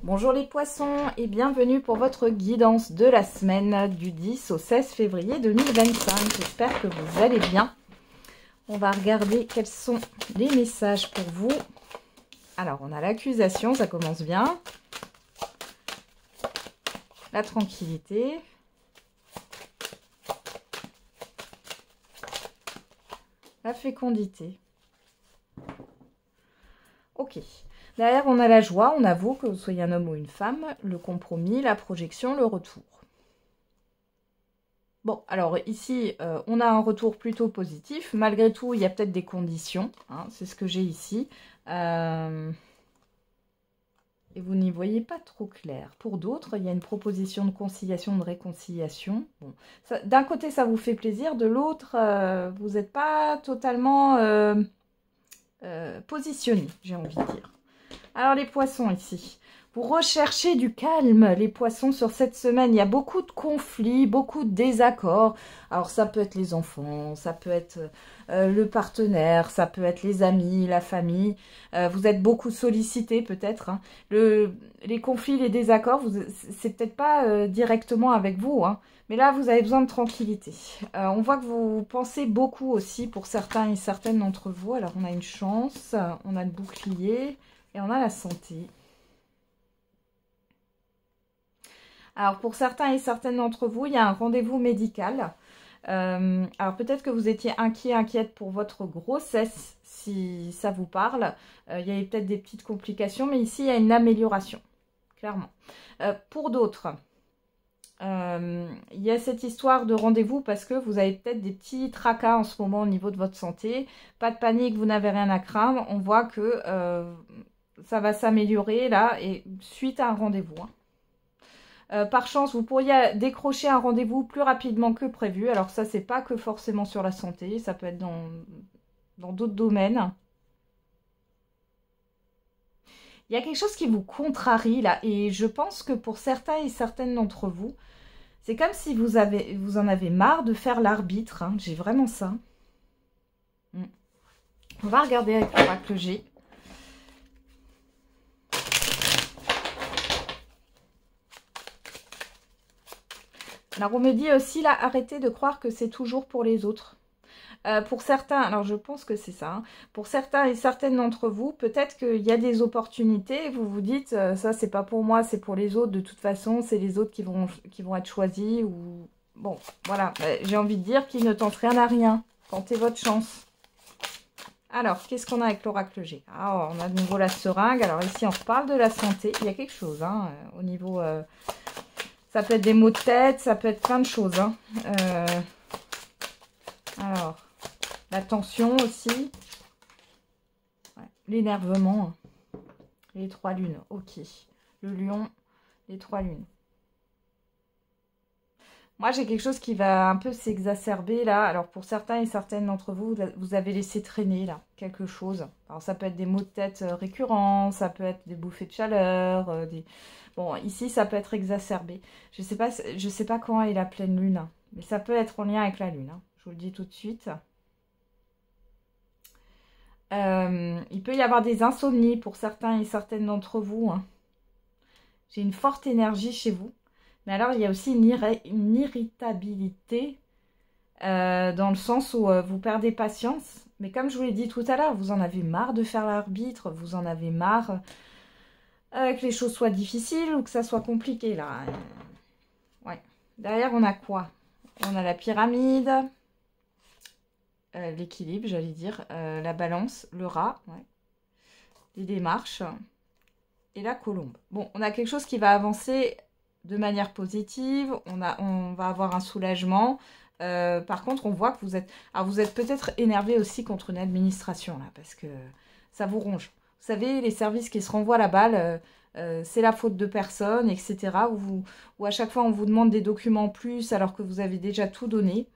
Bonjour les poissons et bienvenue pour votre guidance de la semaine du 10 au 16 février 2025. J'espère que vous allez bien. On va regarder quels sont les messages pour vous. Alors, on a l'accusation, ça commence bien. La tranquillité. La fécondité. Ok. Derrière, on a la joie, on avoue que vous soyez un homme ou une femme, le compromis, la projection, le retour. Bon, alors ici, on a un retour plutôt positif. Malgré tout, il y a peut-être des conditions. Hein, c'est ce que j'ai ici. Et vous n'y voyez pas trop clair. Pour d'autres, il y a une proposition de conciliation, de réconciliation. Bon, d'un côté, ça vous fait plaisir. De l'autre, vous n'êtes pas totalement positionné, j'ai envie de dire. Alors les poissons ici, vous recherchez du calme les poissons sur cette semaine. Il y a beaucoup de conflits, beaucoup de désaccords. Alors ça peut être les enfants, ça peut être le partenaire, ça peut être les amis, la famille. Vous êtes beaucoup sollicité peut-être. Hein. Les conflits, les désaccords, c'est peut-être pas directement avec vous. Hein. Mais là, vous avez besoin de tranquillité. On voit que vous pensez beaucoup aussi pour certains et certaines d'entre vous. Alors on a une chance, on a le bouclier. Et on a la santé. Alors, pour certains et certaines d'entre vous, il y a un rendez-vous médical. Alors, peut-être que vous étiez inquiète pour votre grossesse, si ça vous parle. Il y avait peut-être des petites complications, mais ici, il y a une amélioration, clairement. Pour d'autres, il y a cette histoire de rendez-vous parce que vous avez peut-être des petits tracas en ce moment au niveau de votre santé. Pas de panique, vous n'avez rien à craindre. On voit que... ça va s'améliorer là et suite à un rendez-vous. Hein. Par chance, vous pourriez décrocher un rendez-vous plus rapidement que prévu. Alors ça, c'est pas que forcément sur la santé, ça peut être dans d'autres domaines. Il y a quelque chose qui vous contrarie là et je pense que pour certains et certaines d'entre vous, c'est comme si vous en avez marre de faire l'arbitre. Hein. J'ai vraiment ça. On va regarder avec l'oracle G. Alors, on me dit aussi, là, arrêtez de croire que c'est toujours pour les autres. Pour certains, alors je pense que c'est ça, hein, pour certains et certaines d'entre vous, peut-être qu'il y a des opportunités, et vous vous dites, ça, c'est pas pour moi, c'est pour les autres, de toute façon, c'est les autres qui vont être choisis, ou... Bon, voilà, j'ai envie de dire qu'ils ne tentent rien à rien. Tentez votre chance. Alors, qu'est-ce qu'on a avec l'oracle G? Ah, on a de nouveau la seringue. Alors ici, on reparle de la santé. Il y a quelque chose, hein, au niveau... ça peut être des maux de tête, ça peut être plein de choses. Hein. Alors, la tension aussi. Ouais, l'énervement. Les 3 lunes, ok. Le lion, les 3 lunes. Moi, j'ai quelque chose qui va un peu s'exacerber là. Alors, pour certains et certaines d'entre vous, vous avez laissé traîner là quelque chose. Alors, ça peut être des maux de tête récurrents, ça peut être des bouffées de chaleur, Bon, ici, ça peut être exacerbé. Je sais pas quand est la pleine lune, hein, mais ça peut être en lien avec la lune. Hein, je vous le dis tout de suite. Il peut y avoir des insomnies pour certains et certaines d'entre vous. Hein. J'ai une forte énergie chez vous. Mais alors, il y a aussi une irritabilité dans le sens où vous perdez patience. Mais comme je vous l'ai dit tout à l'heure, vous en avez marre de faire l'arbitre, vous en avez marre... que les choses soient difficiles ou que ça soit compliqué, là. Ouais. Derrière, on a quoi? On a la pyramide, l'équilibre, j'allais dire, la balance, le rat, ouais. Les démarches et la colombe. Bon, on a quelque chose qui va avancer de manière positive. On va avoir un soulagement. Par contre, on voit que vous êtes... Alors, vous êtes peut-être énervé aussi contre une administration, là, parce que ça vous ronge. Vous savez, les services qui se renvoient la balle, c'est la faute de personne, etc. Ou à chaque fois, on vous demande des documents en plus alors que vous avez déjà tout donné.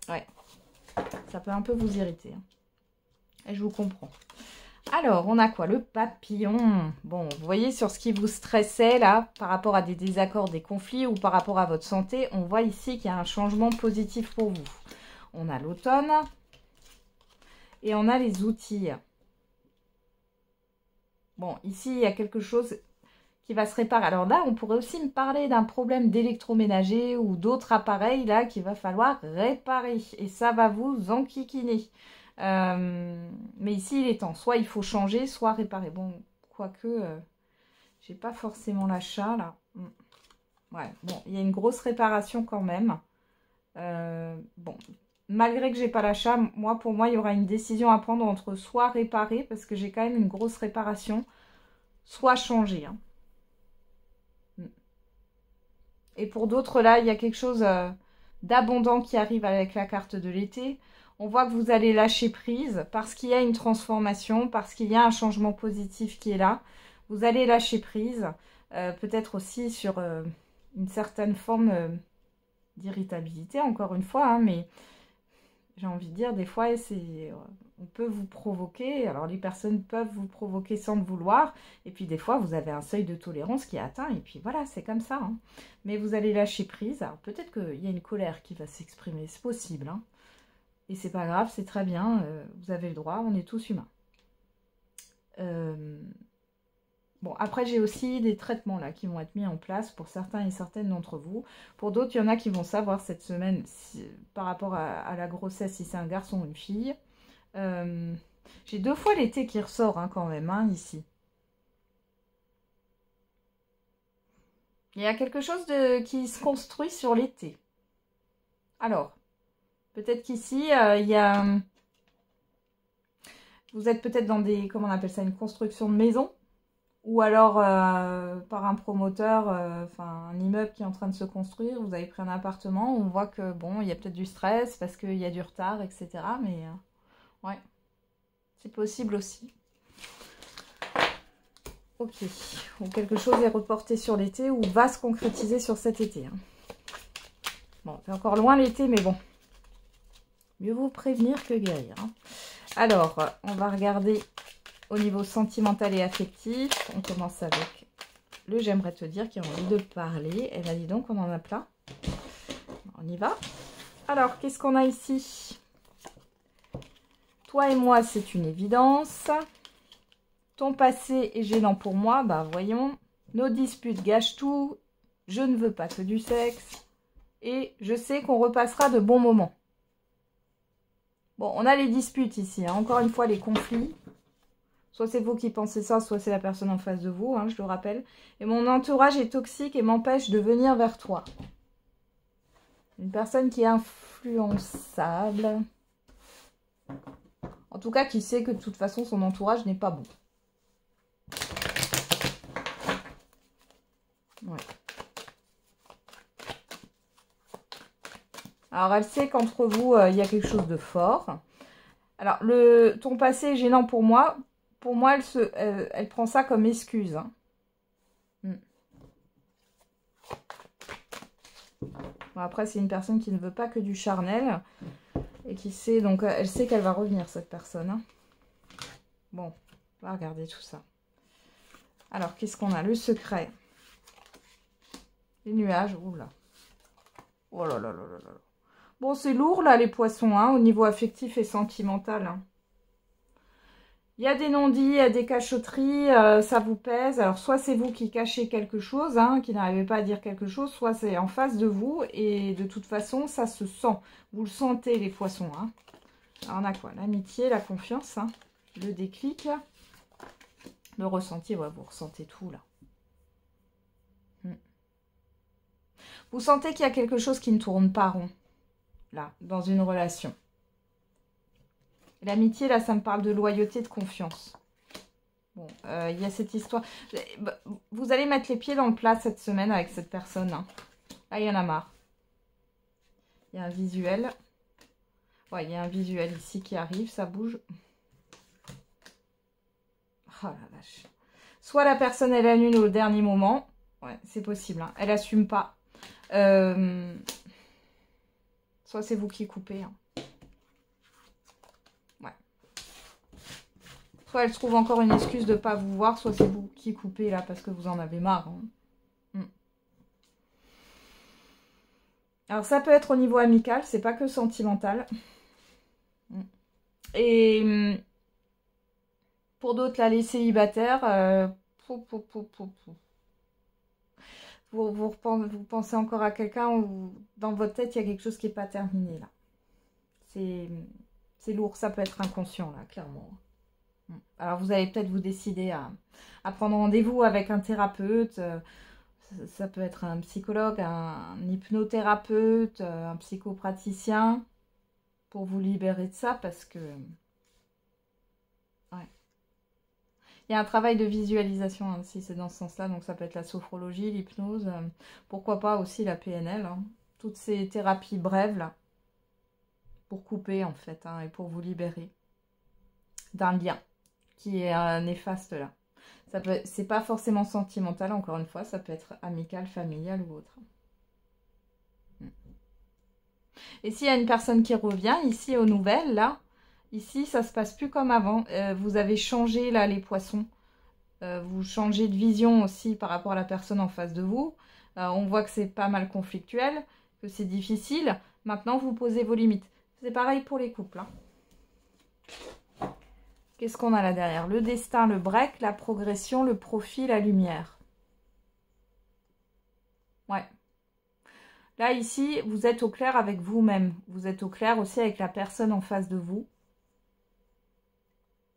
Ouais, ça peut un peu vous irriter. Hein. Et je vous comprends. Alors, on a quoi? Le papillon. Bon, vous voyez sur ce qui vous stressait là, par rapport à des désaccords, des conflits ou par rapport à votre santé, on voit ici qu'il y a un changement positif pour vous. On a l'automne. Et on a les outils. Bon, ici, il y a quelque chose qui va se réparer. Alors là, on pourrait aussi me parler d'un problème d'électroménager ou d'autres appareils là qu'il va falloir réparer. Et ça va vous enquiquiner. Mais ici, il est temps. Soit il faut changer, soit réparer. Bon, quoique, j'ai pas forcément l'achat là. Ouais, bon, il y a une grosse réparation quand même. Bon, malgré que j'ai pas l'achat, moi, pour moi, il y aura une décision à prendre entre soit réparer, parce que j'ai quand même une grosse réparation, soit changer. Hein. Et pour d'autres, là, il y a quelque chose d'abondant qui arrive avec la carte de l'été. On voit que vous allez lâcher prise parce qu'il y a une transformation, parce qu'il y a un changement positif qui est là. Vous allez lâcher prise, peut-être aussi sur une certaine forme d'irritabilité, encore une fois, hein, mais j'ai envie de dire, des fois, on peut vous provoquer, alors les personnes peuvent vous provoquer sans le vouloir, et puis des fois, vous avez un seuil de tolérance qui est atteint, et puis voilà, c'est comme ça. Hein. Mais vous allez lâcher prise, alors peut-être qu'il y a une colère qui va s'exprimer, c'est possible, hein. Et c'est pas grave, c'est très bien, vous avez le droit, on est tous humains. Bon, après, j'ai aussi des traitements là qui vont être mis en place pour certains et certaines d'entre vous. Pour d'autres, il y en a qui vont savoir cette semaine par rapport à la grossesse, si c'est un garçon ou une fille. J'ai 2 fois l'été qui ressort hein, quand même, hein, ici. Il y a quelque chose qui se construit sur l'été. Alors, peut-être qu'ici, il y a... Vous êtes peut-être dans des... Comment on appelle ça? Une construction de maison. Ou alors par un promoteur, enfin un immeuble qui est en train de se construire, vous avez pris un appartement, on voit que bon, il y a peut-être du stress parce qu'il y a du retard, etc. Mais ouais, c'est possible aussi. Ok, ou quelque chose est reporté sur l'été ou va se concrétiser sur cet été. Hein. Bon, c'est encore loin l'été, mais bon, mieux vaut prévenir que guérir. Hein. Alors, on va regarder au niveau sentimental et affectif. On commence avec le j'aimerais te dire qui a envie de parler. Elle a dit donc on en a plein. On y va. Alors, qu'est-ce qu'on a ici? Toi et moi, c'est une évidence. Ton passé est gênant pour moi. Bah, voyons. Nos disputes gâchent tout. Je ne veux pas que du sexe. Et je sais qu'on repassera de bons moments. Bon, on a les disputes ici. Hein. Encore une fois, les conflits. Soit c'est vous qui pensez ça, soit c'est la personne en face de vous, hein, je le rappelle. Et mon entourage est toxique et m'empêche de venir vers toi. Une personne qui est influençable. En tout cas, qui sait que de toute façon, son entourage n'est pas bon. Ouais. Alors, elle sait qu'entre vous, il y a quelque chose de fort. Alors, ton passé est gênant pour moi. Pour moi, elle prend ça comme excuse. Hein. Bon, après, c'est une personne qui ne veut pas que du charnel. Et qui sait, donc elle sait qu'elle va revenir, cette personne. Hein. Bon, on va regarder tout ça. Alors, qu'est-ce qu'on a? Le secret. Les nuages, oula. Oh là là là là là. Bon, c'est lourd, là, les poissons, hein, au niveau affectif et sentimental. Hein. Il y a des non-dits, il y a des cachotteries, ça vous pèse. Alors, soit c'est vous qui cachez quelque chose, hein, qui n'arrivez pas à dire quelque chose, soit c'est en face de vous. Et de toute façon, ça se sent. Vous le sentez, les poissons. Hein. Alors, on a quoi? L'amitié, la confiance, hein, le déclic, le ressenti. Ouais, vous ressentez tout, là. Vous sentez qu'il y a quelque chose qui ne tourne pas rond, là, dans une relation. L'amitié, là, ça me parle de loyauté, de confiance. Bon, il y a cette histoire. Vous allez mettre les pieds dans le plat cette semaine avec cette personne. Hein. Là, il y en a marre. Il y a un visuel. Ouais, il y a un visuel ici qui arrive, ça bouge. Oh la vache. Soit la personne, elle annule au dernier moment. Ouais, c'est possible. Hein. Elle assume pas. Soit c'est vous qui coupez. Hein. Soit elle trouve encore une excuse de ne pas vous voir, soit c'est vous qui coupez là parce que vous en avez marre. Hein. Alors ça peut être au niveau amical, c'est pas que sentimental. Et Pour d'autres, là, les célibataires, vous pensez encore à quelqu'un où dans votre tête, il y a quelque chose qui n'est pas terminé, là. C'est lourd, ça peut être inconscient, là, clairement. Alors, vous allez peut-être vous décider à prendre rendez-vous avec un thérapeute. Ça peut être un psychologue, un hypnothérapeute, un psychopraticien pour vous libérer de ça parce que... Ouais. Il y a un travail de visualisation hein, si c'est dans ce sens-là. Donc, ça peut être la sophrologie, l'hypnose. Pourquoi pas aussi la PNL. Hein. Toutes ces thérapies brèves, là. Pour couper, en fait, hein, et pour vous libérer d'un lien qui est néfaste, là. C'est pas forcément sentimental, encore une fois, ça peut être amical, familial ou autre. Et s'il y a une personne qui revient, ici aux nouvelles, là, ici ça se passe plus comme avant. Vous avez changé là les poissons. Vous changez de vision aussi par rapport à la personne en face de vous. On voit que c'est pas mal conflictuel, que c'est difficile. Maintenant, vous posez vos limites. C'est pareil pour les couples. Hein. Qu'est-ce qu'on a là derrière? Le destin, le break, la progression, le profit, la lumière. Ouais. Là, ici, vous êtes au clair avec vous-même. Vous êtes au clair aussi avec la personne en face de vous.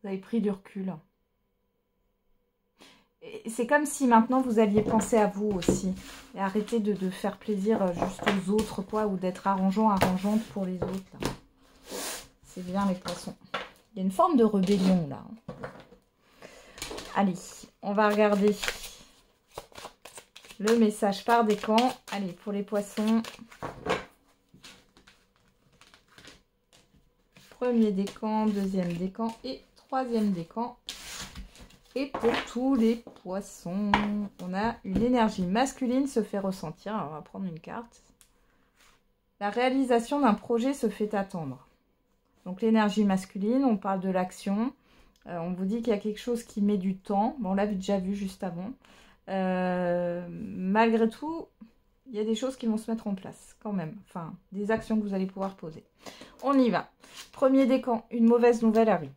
Vous avez pris du recul. C'est comme si maintenant, vous aviez pensé à vous aussi. Et arrêtez de faire plaisir juste aux autres, quoi. Ou d'être arrangeante pour les autres. C'est bien les poissons. Il y a une forme de rébellion là. Allez, on va regarder le message par décan. Allez, pour les poissons. Premier décan, deuxième décan et troisième décan. Et pour tous les poissons, on a une énergie masculine se fait ressentir. Alors, on va prendre une carte. La réalisation d'un projet se fait attendre. Donc l'énergie masculine, on parle de l'action. On vous dit qu'il y a quelque chose qui met du temps. Bon, on l'a déjà vu juste avant. Malgré tout, il y a des choses qui vont se mettre en place quand même. Enfin, des actions que vous allez pouvoir poser. On y va. Premier décan, une mauvaise nouvelle arrive.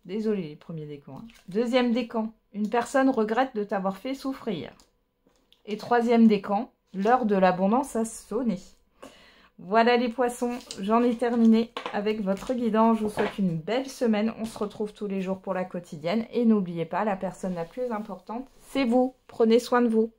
Désolé les premiers décans. Hein. Deuxième décan, une personne regrette de t'avoir fait souffrir. Et troisième décan, l'heure de l'abondance a sonné. Voilà les poissons, j'en ai terminé avec votre guidance. Je vous souhaite une belle semaine. On se retrouve tous les jours pour la quotidienne. Et n'oubliez pas, la personne la plus importante, c'est vous. Prenez soin de vous.